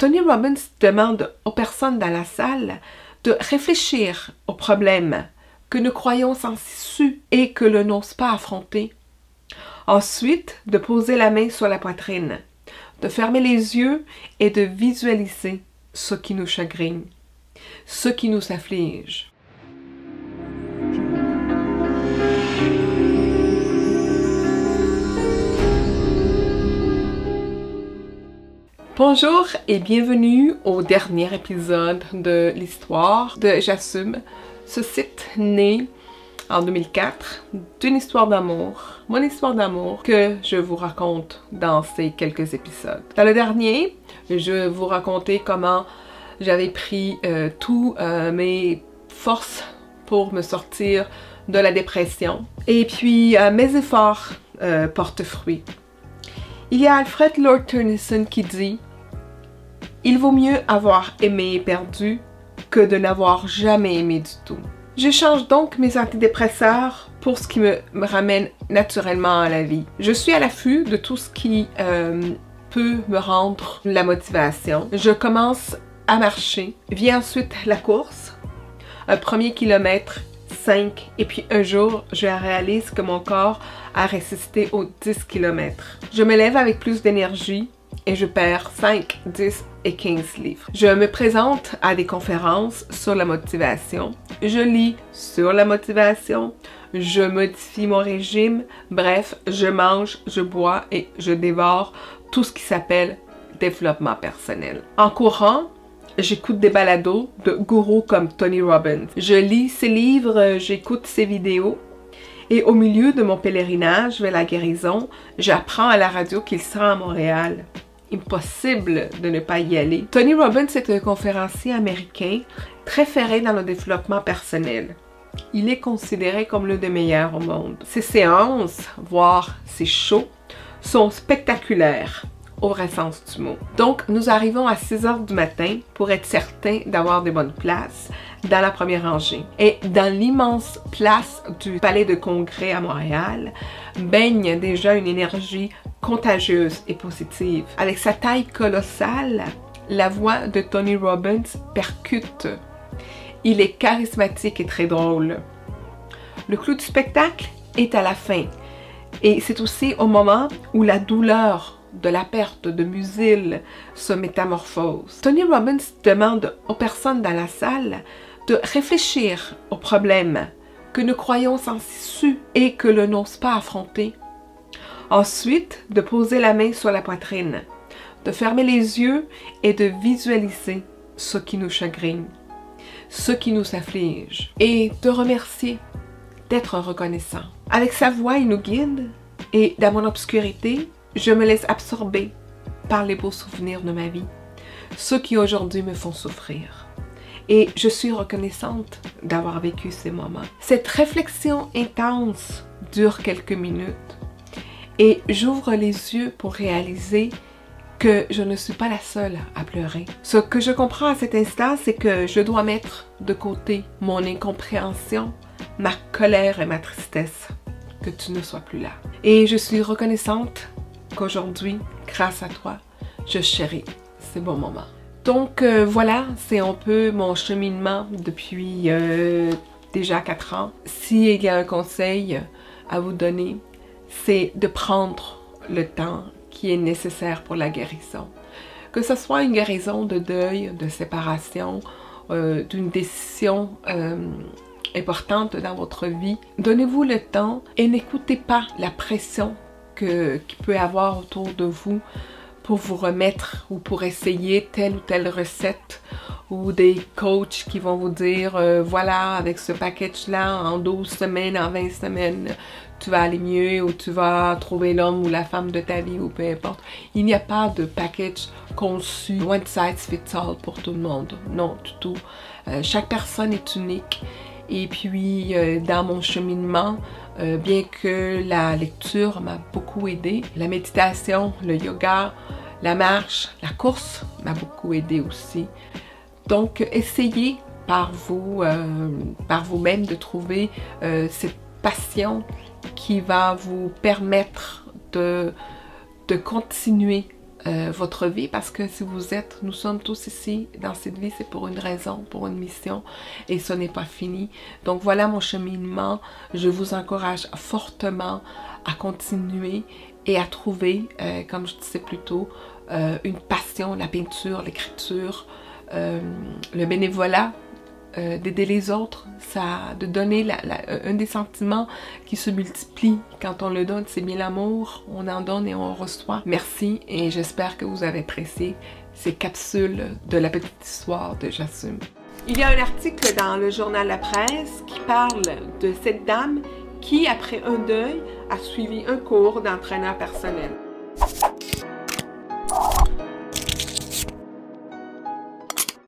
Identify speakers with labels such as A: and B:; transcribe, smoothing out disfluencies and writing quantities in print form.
A: Tony Robbins demande aux personnes dans la salle de réfléchir aux problèmes que nous croyons sans issue et que l'on n'ose pas affronter. Ensuite, de poser la main sur la poitrine, de fermer les yeux et de visualiser ce qui nous chagrine, ce qui nous afflige. Bonjour et bienvenue au dernier épisode de l'histoire de J'assume, ce site né en 2004 d'une histoire d'amour, mon histoire d'amour que je vous raconte dans ces quelques épisodes. Dans le dernier, je vous racontais comment j'avais pris tous mes forces pour me sortir de la dépression et puis mes efforts portent fruit. Il y a Alfred Lord Tennyson qui dit « Il vaut mieux avoir aimé et perdu que de n'avoir jamais aimé du tout. » Je change donc mes antidépresseurs pour ce qui me ramène naturellement à la vie. Je suis à l'affût de tout ce qui peut me rendre la motivation. Je commence à marcher. Vient ensuite la course. Un premier kilomètre, 5. Et puis un jour, je réalise que mon corps a résisté aux 10 km. Je me lève avec plus d'énergie et je perds 5, 10 et 15 livres. Je me présente à des conférences sur la motivation. Je lis sur la motivation. Je modifie mon régime. Bref, je mange, je bois et je dévore tout ce qui s'appelle développement personnel. En courant, j'écoute des balados de gourous comme Tony Robbins. Je lis ses livres, j'écoute ses vidéos. Et au milieu de mon pèlerinage vers la guérison, j'apprends à la radio qu'il sera à Montréal. Impossible de ne pas y aller. Tony Robbins est un conférencier américain très ferré dans le développement personnel. Il est considéré comme l'un des meilleurs au monde. Ses séances, voire ses shows, sont spectaculaires, au vrai sens du mot. Donc, nous arrivons à 6 h du matin pour être certains d'avoir des bonnes places dans la première rangée. Et dans l'immense place du Palais de Congrès à Montréal, baigne déjà une énergie contagieuse et positive. Avec sa taille colossale, la voix de Tony Robbins percute. Il est charismatique et très drôle. Le clou du spectacle est à la fin. Et c'est aussi au moment où la douleur de la perte de mucil se métamorphose. Tony Robbins demande aux personnes dans la salle de réfléchir aux problèmes que nous croyons sans issue et que l'on n'ose pas affronter. Ensuite, de poser la main sur la poitrine, de fermer les yeux et de visualiser ce qui nous chagrine, ce qui nous afflige et de remercier, d'être reconnaissant. Avec sa voix, il nous guide et dans mon obscurité, je me laisse absorber par les beaux souvenirs de ma vie, ceux qui aujourd'hui me font souffrir. Et je suis reconnaissante d'avoir vécu ces moments. Cette réflexion intense dure quelques minutes et j'ouvre les yeux pour réaliser que je ne suis pas la seule à pleurer. Ce que je comprends à cet instant, c'est que je dois mettre de côté mon incompréhension, ma colère et ma tristesse, que tu ne sois plus là. Et je suis reconnaissante qu'aujourd'hui, grâce à toi, je chéris ces bons moments. Donc voilà, c'est un peu mon cheminement depuis déjà 4 ans. S'il y a un conseil à vous donner, c'est de prendre le temps qui est nécessaire pour la guérison. Que ce soit une guérison de deuil, de séparation, d'une décision importante dans votre vie, donnez-vous le temps et n'écoutez pas la pression qu'il peut y avoir autour de vous pour vous remettre ou pour essayer telle ou telle recette ou des coachs qui vont vous dire voilà, avec ce package-là, en 12 semaines, en 20 semaines, tu vas aller mieux ou tu vas trouver l'homme ou la femme de ta vie ou peu importe. Il n'y a pas de package conçu one size fits all pour tout le monde. Non, du tout. Chaque personne est unique. Et puis, dans mon cheminement, bien que la lecture m'a beaucoup aidé, la méditation, le yoga, la marche, la course m'a beaucoup aidé aussi. Donc, essayez par vous-même de trouver cette passion qui va vous permettre de continuer votre vie, parce que si vous êtes, nous sommes tous ici dans cette vie, c'est pour une raison, pour une mission, et ce n'est pas fini. Donc voilà mon cheminement. Je vous encourage fortement à continuer et à trouver, comme je disais plus tôt, une passion, la peinture, l'écriture, le bénévolat, d'aider les autres, de donner un des sentiments qui se multiplie quand on le donne, c'est bien l'amour, on en donne et on reçoit. Merci et j'espère que vous avez apprécié ces capsules de la petite histoire de Jasum. Il y a un article dans le journal La Presse qui parle de cette dame qui, après un deuil, a suivi un cours d'entraîneur personnel.